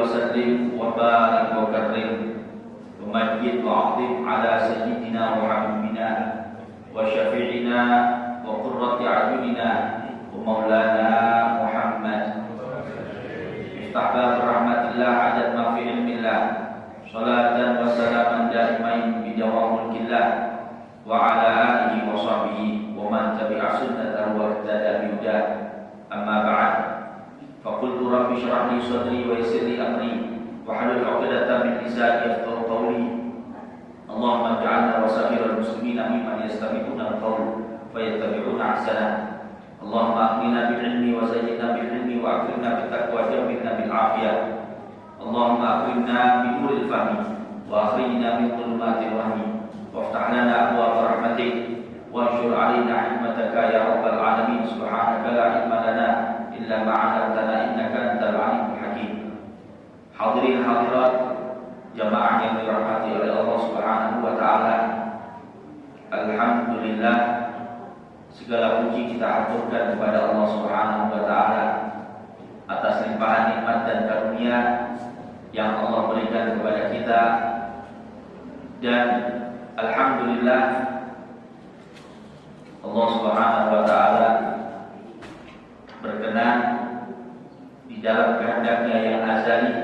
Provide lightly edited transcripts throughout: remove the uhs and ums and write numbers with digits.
وسلم وبارك وكرم ومجد وعظم على سيدنا وحبيبنا وشفيعنا وقرة أعيننا ومولانا محمد افتح باب رحمة الله عدد ما في علم الله صلاة وسلاما دائمين بدوام ملك الله وعلى آله وصحبه ومن تبع سنته واهتدى بهداه أما بعد فقلت رب اشرح لي صدري ويسر لي أمري واحلل عقدة من لساني يفقهوا قولي اللهم اجعلنا وسائر المسلمين ممن يستمعون القول فيتبعون أحسنه اللهم أغننا بالعلم وزينا بالعلم وأكرمنا بالتقوى وجملنا بالعافية اللهم أكرمنا بنور الفهم وأخرجنا من ظلمات الوهم وافتح لنا أبواب رحمتك وانشر علينا حكمتك يا رب العالمين سبحانك لا علم لنا إلا ما علمتنا إنك أنت العليم الحكيم. Hadirin hadirat jamaah yang dirahmati oleh Allah Subhanahu wa taala. Alhamdulillah, segala puji kita aturkan kepada Allah Subhanahu wa taala atas limpahan nikmat dan karunia yang Allah berikan kepada kita. Dan alhamdulillah Allah Subhanahu wa taala berkenan di dalam kehendaknya yang azali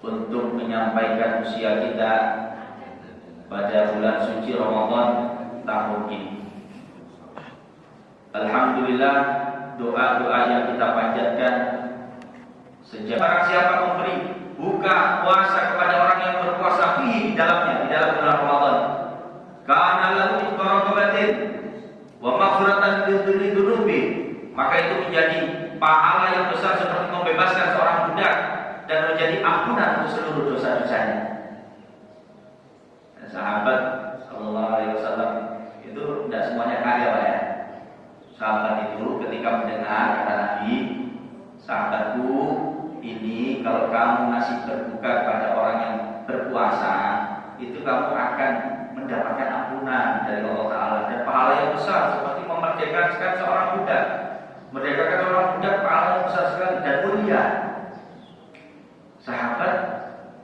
untuk menyampaikan usia kita pada bulan suci Ramadan tahun ini. Alhamdulillah, doa-doa yang kita panjatkan sejak barang siapa memberi buka puasa kepada orang yang berpuasa di dalamnya, di dalam bulan Ramadan, kana lahu itqarabatin wa maghfiratan lidzunubi, maka itu menjadi pahala yang besar seperti membebaskan seorang budak dan menjadi ampunan untuk seluruh dosa-dosanya. Sahabat sallallahu alaihi wasallam itu tidak semuanya kaya, Pak ya. Sahabat itu ketika mendengar kata Nabi, sahabatku ini kalau kamu masih berbuka kepada orang yang berpuasa, itu kamu akan mendapatkan ampunan dari Allah Ta'ala dan pahala yang besar seperti memerdekakan seorang budak. Merdekakan seorang budak pahala yang besar sekali dan mulia. Sahabat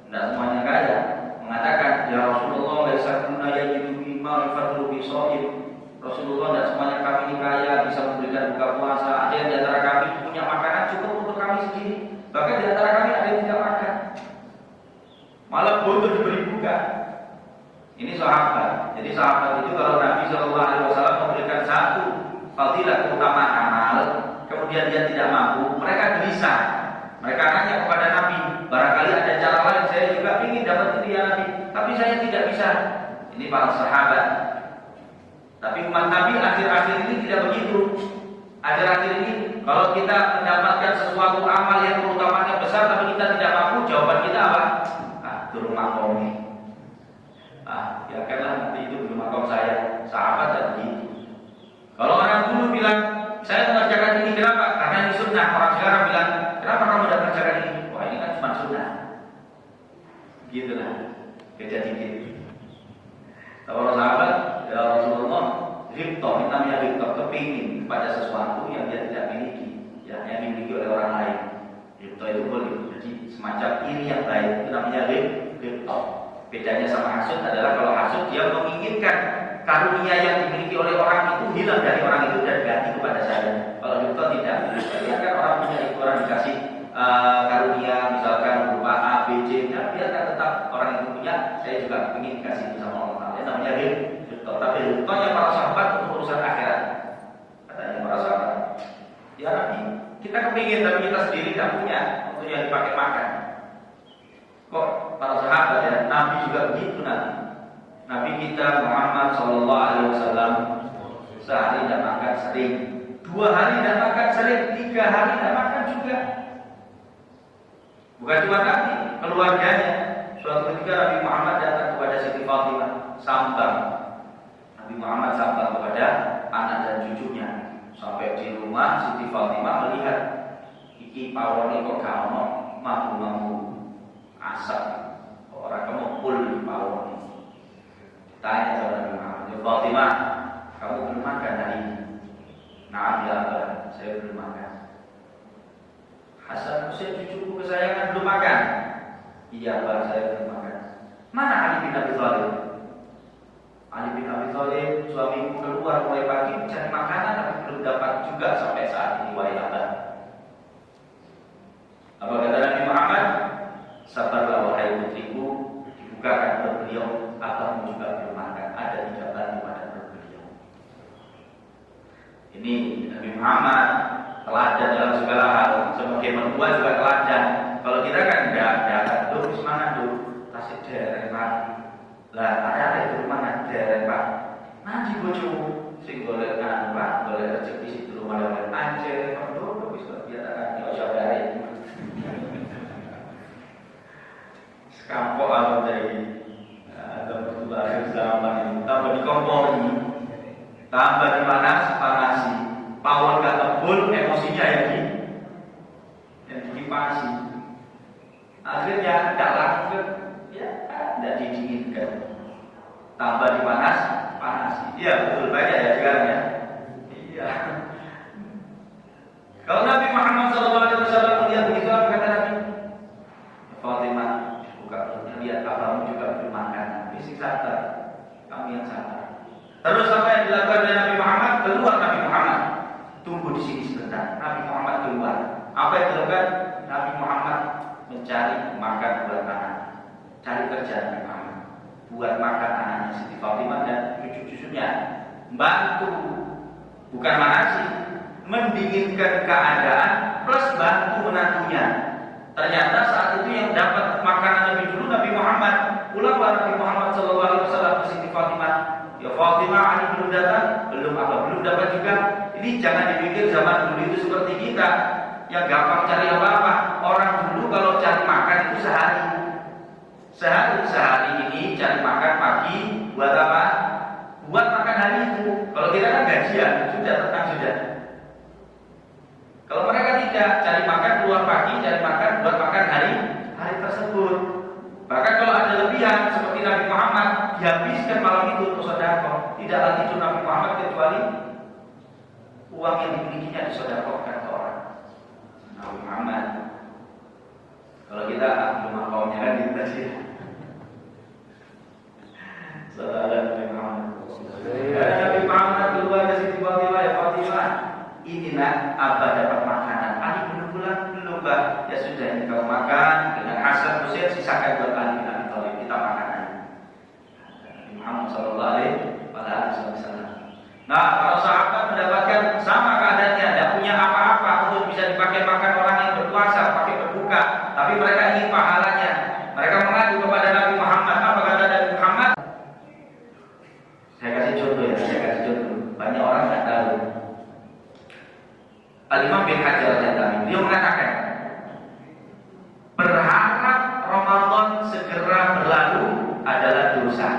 tidak semuanya kaya mengatakan, ya Rasulullah, laisa kunna yajidu bima yafadlu bi shaim. Rasulullah, tidak semuanya kami ini kaya bisa memberikan buka puasa. Ada yang di antara kami punya makanan cukup untuk kami sendiri. Bahkan di antara kami ada yang tidak makan, malah butuh diberi buka. Ini sahabat. Jadi sahabat itu kalau Nabi Shallallahu Alaihi Wasallam memberikan satu fadilah keutamaan amal, kemudian dia tidak mampu, mereka gelisah. Mereka nanya kepada Nabi, barangkali ada cara lain, saya juga ingin dapat itu ya Nabi, tapi saya tidak bisa. Ini para sahabat. Tapi umat Nabi akhir-akhir ini tidak begitu. Akhir-akhir ini kalau kita mendapatkan sesuatu amal yang keutamaannya besar tapi kita tidak mampu, jawaban kita apa? Turun makomi. Ya karena nanti itu belum makom saya. Sahabat dan begitu. Kalau orang dulu bilang, saya mengerjakan ini kenapa? Karena ini sunnah. Orang sekarang bilang, kenapa kamu tidak mengerjakan ini? Wah, ini kan cuma sunnah. Gitulah. Beda dikit. Kalau sahabat, ya Rasulullah, ribto, ini namanya ribto, kepingin pada sesuatu yang dia tidak miliki, ya, yang dimiliki oleh orang lain. Ribto itu boleh. Jadi semacam ini yang baik, itu namanya ribto. Bedanya sama hasud adalah kalau hasud dia menginginkan karunia yang dimiliki oleh orang itu hilang dari orang itu dan ganti kepada saya. Kalau ribto tidak. Biarkan orang punya itu, orang dikasih karunia misalkan berupa A, B, C, ya, biarkan tetap orang itu punya. Saya juga ingin kasih itu sama Allah. Namanya ribto. Tapi ribtonya para sahabat untuk urusan akhirat. Katanya para sahabat, ya Nabi, kita kepingin tapi kita sendiri tidak punya untuk yang dipakai makan. Kok para sahabat ya, Nabi juga begitu Nabi. Nabi kita Muhammad Sallallahu Alaihi Wasallam sehari tidak makan sering, 2 hari tidak makan sering, 3 hari tidak makan juga. Bukan cuma Nabi, keluarganya. Suatu ketika Nabi Muhammad datang kepada Siti Fatimah, sambang. Nabi Muhammad sambang kepada anak dan cucunya. Sampai di rumah Siti Fatimah melihat, iki pawone kok gak ono mampu-mampu asap. Orang kamu pul di pawone. Tanya kepada Nabi Muhammad, Fatimah, kamu belum makan hari ini? Nah, ya, saya belum makan. Hasan Husain cucuku kesayangan belum makan. Iya Pak, saya belum makan. Mana Ali bin Abi Thalib? Ali bin Abi Thalib suamiku keluar mulai pagi mencari makanan tapi belum dapat juga sampai saat ini, wahai Abah. Apa kata Nabi Muhammad? Sabarlah wahai putriku, dibukakan perut beliau, abahmu juga belum makan, ada di jalan pada perut beliau. Ini Nabi Muhammad teladan dalam segala hal, sebagai mertua juga teladan. Kalau kita kan enggak, tuh mana tuh, tasik dereng Pak. Lah ada itu mana dereng Pak. Nanti bojomu sing golek kan Pak, golek rezeki situ malah anjir kondo wis kok dia tak yo jabare. Sekampok aku dari ada bertulah zaman ini tambah dikompori, tambah panasi, pawon gak kebun, emosinya yang dikipasi. Akhirnya tidak lanjut, ya tidak didinginkan. Tambah panasi. Iya betul banyak ya sekarang ya. Iya. Kalau Nabi Muhammad SAW melihat begitu, apa kata Nabi? Fatimah, buka perutnya, lihat abahmu juga belum makan. Fisik sabar, kami yang sabar. Terus apa yang dilakukan oleh Nabi Muhammad? Keluar Nabi Muhammad. Tunggu di sini sebentar. Nabi Muhammad keluar. Apa yang dilakukan? Nabi Muhammad mencari makan buat anak, cari kerja Nabi Muhammad, buat makan anaknya Siti Fatimah dan cucu-cucunya, bantu, bukan manasi, mendinginkan keadaan plus bantu menantunya. Ternyata saat itu yang dapat makanan lebih dulu Nabi Muhammad. Pulanglah Nabi Muhammad SAW ke Siti Fatimah. Ya Fatimah, Ali belum datang, belum dapat juga. Ini jangan dipikir zaman dulu itu seperti kita yang gampang cari apa-apa. Orang dulu kalau cari makan itu sehari ini cari makan pagi buat apa? Buat makan hari itu. Kalau kita kan gajian, sudah. Kalau mereka tidak, cari makan keluar pagi, cari makan buat makan hari tersebut. Bahkan kalau ada lebihan seperti Nabi Muhammad, dihabiskan malam itu untuk sedekah. Tidak lagi itu Nabi Muhammad kecuali uang yang dimilikinya disedekahkan ke orang. Nabi Muhammad. Kalau kita cuma kaumnya kan kita sih. Saudara Nabi Muhammad. Nabi Muhammad keluar ke Siti Fatimah, ya Fatimah, inilah abah dapat makanan. Ali belum pulang, belum Pak. Ya sudah, ini kau makan dengan Hasan Husain, sisakan buat Ali bin Abi Thalib, kita makan aja. Nabi Muhammad Sallallahu Alaihi Wasallam. Nah, para sahabat mendapatkan sama keadaannya, tidak punya apa-apa untuk bisa dipakai makan orang yang berpuasa, pakai berbuka, tapi mereka ingin pahalanya. Mereka mengadu kepada Nabi Muhammad. Apa kata Nabi Muhammad? Saya kasih contoh. Banyak orang tidak tahu. Al-Imam bin Hajar Al-Haytami, beliau mengatakan, berharap Ramadan segera berlalu adalah dosa,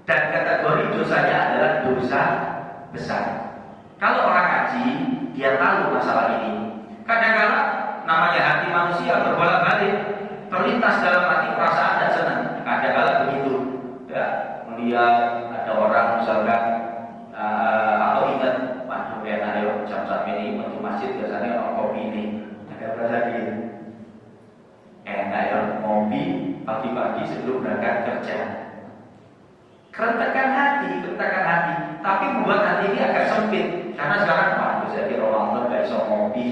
dan kategori dosanya adalah dosa besar. Kalau orang haji, dia tahu masalah ini. Kadang-kadang namanya hati manusia berbolak-balik, terlintas dalam hati perasaan dan senang. Kadang-kadang begitu, ya, melihat ada orang misalkan atau ingat, waduh enak ya jam ini untuk masjid biasanya orang kopi ini, ada perasaan gitu. Enak ya ngopi pagi-pagi sebelum berangkat kerja. Kerentakan hati, tapi membuat hati ini agak sempit. Karena sekarang waduh saya kira Ramadan gak bisa ngopi.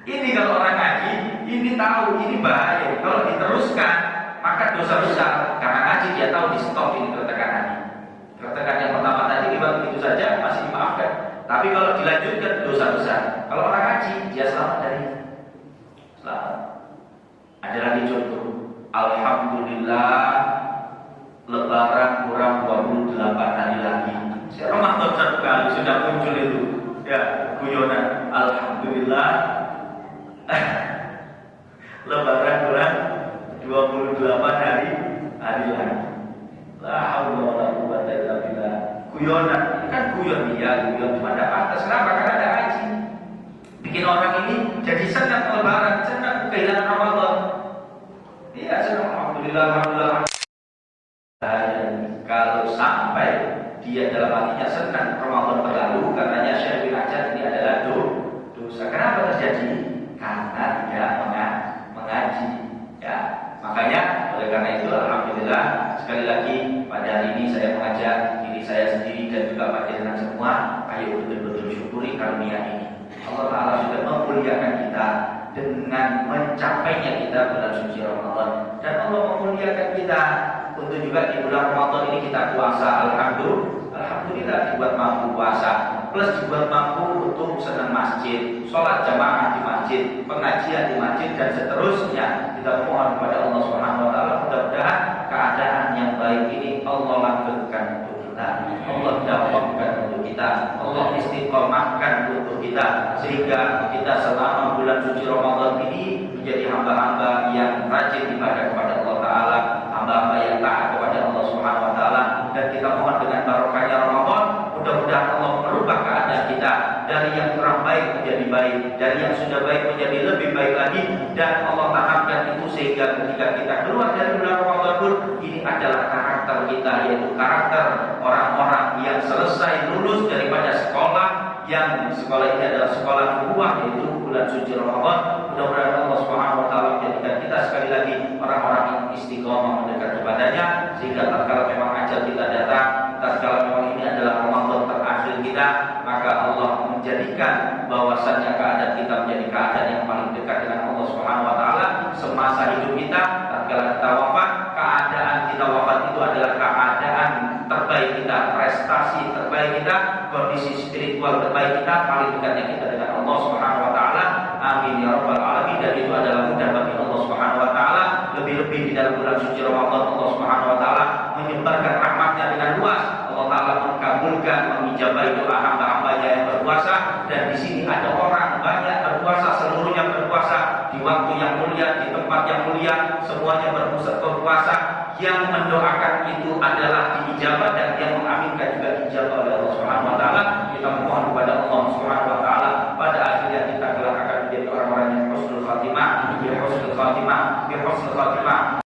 Ini kalau orang ngaji, ini tahu ini bahaya. Kalau diteruskan maka dosa besar. Karena ngaji dia tahu di stop ini kerentakan hati. Kerentakan yang pertama tadi lewat begitu saja masih dimaafkan. Tapi kalau dilanjutkan dosa besar. Kalau orang ngaji dia selamat dari selamat. Ada lagi contoh. Alhamdulillah, Lebaran kurang 28 hari lagi. Ramadan satu kali sudah muncul itu, ya guyonan. Alhamdulillah, Lebaran kurang 28 hari lagi. La haula wala quwwata illa billah. Guyonan, kan guyon cuma ada atas. Kenapa? Karena ada haji. Bikin orang ini jadi senang Lebaran, senang kehilangan Ramadan. Iya, senang alhamdulillah. Kalau sampai dia dalam hatinya senang Ramadan berlalu, katanya Syekh bin Hajar ini adalah dosa. Kenapa terjadi? Karena karunia ini. Allah Ta'ala sudah memuliakan kita dengan mencapainya kita bulan suci Ramadan. Dan Allah memuliakan kita untuk juga di bulan Ramadan ini kita puasa. Alhamdulillah dibuat mampu puasa, plus dibuat mampu untuk senang masjid, sholat jamaah di masjid, pengajian di masjid, dan seterusnya. Kita mohon kepada Allah Subhanahu Wa Taala, mudah-mudahan keadaan yang baik ini Allah langgengkan untuk kita, Allah dapatkan untuk kita, Allah istiqomahkan untuk kita, sehingga kita selama bulan suci Ramadan ini menjadi hamba-hamba yang rajin ibadah kepada Allah Ta'ala, hamba-hamba yang taat kepada Allah Subhanahu Wa Taala. Dan kita mohon dengan barokahnya Ramadan, mudah-mudahan Allah merubah keadaan kita dari yang kurang baik menjadi baik, dari yang sudah baik menjadi lebih baik lagi, dan Allah tanamkan itu sehingga ketika kita keluar dari bulan Ramadan pun ini adalah karakter kita, yaitu karakter orang-orang yang selesai lulus daripada sekolah, yang sekolah ini adalah sekolah nubuwah, yaitu bulan suci Ramadan. Mudah-mudahan Allah Subhanahu Wa Taala menjadikan kita sekali lagi orang-orang yang istiqomah mendekat kepadanya, sehingga tatkala memang ajal kita datang, tatkala memang ini adalah Ramadan terakhir kita, maka Allah menjadikan bahwasannya keadaan kita menjadi keadaan yang paling dekat dengan Allah Subhanahu Wa Taala semasa hidup kita. Tatkala kita wafat, keadaan kita wafat itu adalah keadaan terbaik kita, prestasi terbaik kita, kondisi spiritual terbaik kita, paling dekatnya kita dengan Allah Subhanahu Wa Taala. Amin ya rabbal alamin. Dan itu adalah mudah bagi Allah Subhanahu Wa Taala, lebih-lebih di dalam bulan suci Ramadan Allah Subhanahu Wa Taala menyebarkan rahmatnya dengan luas. Allah Ta'ala mengabulkan, mengijabahi doa hamba-hambanya yang berpuasa. Dan di sini ada orang banyak berpuasa, seluruhnya berpuasa di waktu yang mulia, di tempat yang mulia, semuanya berpusat berpuasa. Yang mendoakan itu adalah diijabah, dan yang mengaminkan juga diijabah oleh Allah Subhanahu Wa Taala. Kita mohon kepada Allah Subhanahu Wa Taala pada akhirnya kita kelak akan menjadi orang-orang yang husnul khatimah, bi husnul khatimah, bi husnul khatimah.